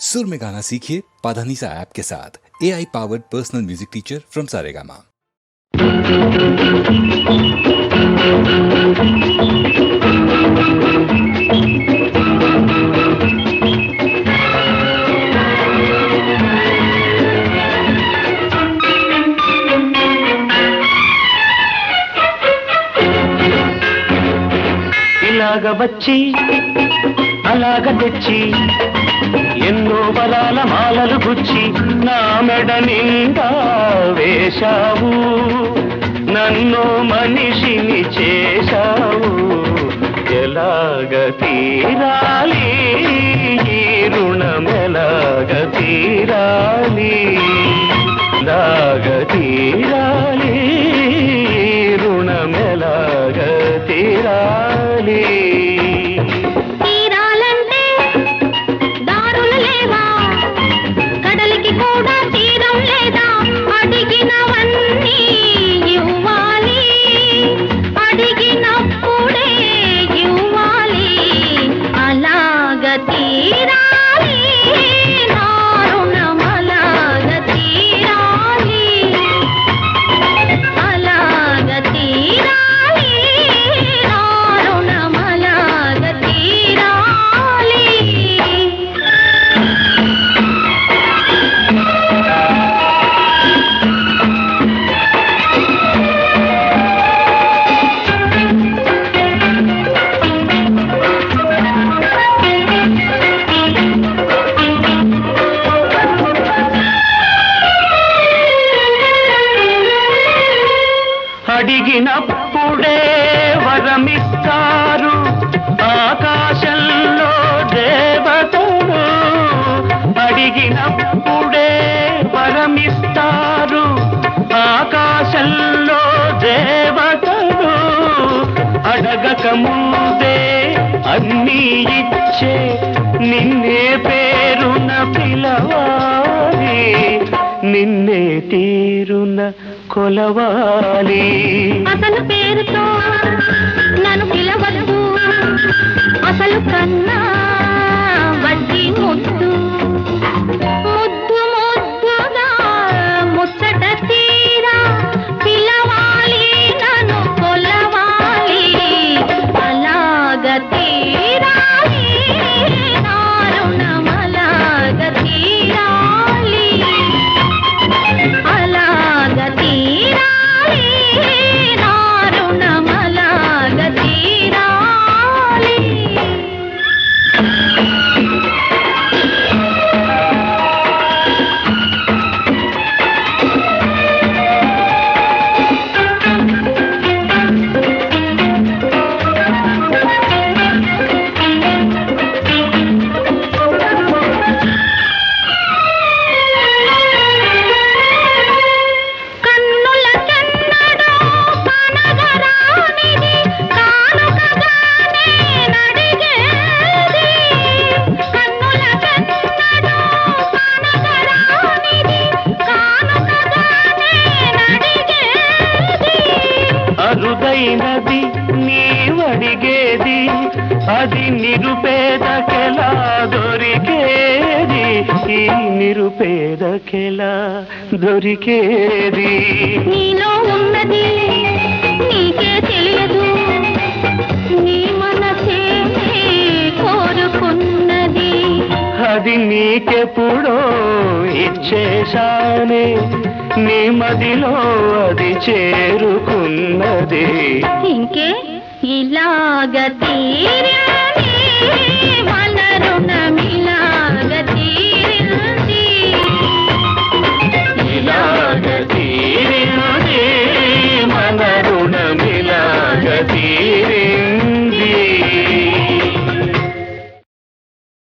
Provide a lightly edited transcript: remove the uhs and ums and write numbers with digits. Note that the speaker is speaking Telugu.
सुर में गाना सीखिए पाधानीसा ऐप के साथ। AI powered personal music teacher from Saregama. ఇలాగ వచ్చి అలాగ తెచ్చి ఎన్నో బలాల మాలలు గుచ్చి నా మెడ నిండా వేశావు, నన్ను మనిషిని చేశావు. ఎలాగ తీరాలి ఈ రుణం, ఎలాగ తీరాలి, ఎలాగ తీరాలి రుణం, ఎలాగ తీరాలి. తీరాలంటే దారులు లేవా, కడలికి కూడా తీరం లేదా. అడిగినవన్నీ ఇవ్వాలి, అడిగినప్పుడే ఇవ్వాలి. అలాగ తీరాలి నా రుణం, అలాగ తీరాలి, అలాగ తీరాలి నా రుణం, అలాగ తీరాలి. అడిగినప్పుడే వరమిస్తారు ఆకాశంలో దేవతలు, అడిగినప్పుడే వరమిస్తారు ఆకాశంలో దేవతలు. అడగక ముందే అన్నీ ఇచ్చే నిన్నే పేరున పిలవాలి, నిన్నే తీరున కొలవాలి. అసలు పేరుతో నన్ను పిలవద్దు, అసలు కన్నా వడ్డీ ముద్దు. ముద్దు ముద్దుగా ముచ్చట తీరా పిలవాలి, నన్ను కొలవాలి. అలాగ తీరాలి నా రుణం, అలాగ తీరాలి, అలాగ తీరాలి నా రుణం, అలాగ తీరాలి. కన్నులకెన్నడూ కనగరానిది కానుకగానే నడిగేది. కన్నులకెన్నడూ కనగరానిది కానుకగానే నడిగేది. అరుదైనది నీవడిగేది, అది నిరుపేదకెలా దొరికేది, ఈ నిరుపేదకెలా దొరికేది. నీలో ఉన్నది నీకే తెలియదు, నీ మనసే కోరుకున్నది. అది నీకెప్పుడో ఇచ్చేశానే, నీ మదిలో అది చేరుకున్నది. ఇంకే ఇలాగ తీరాలి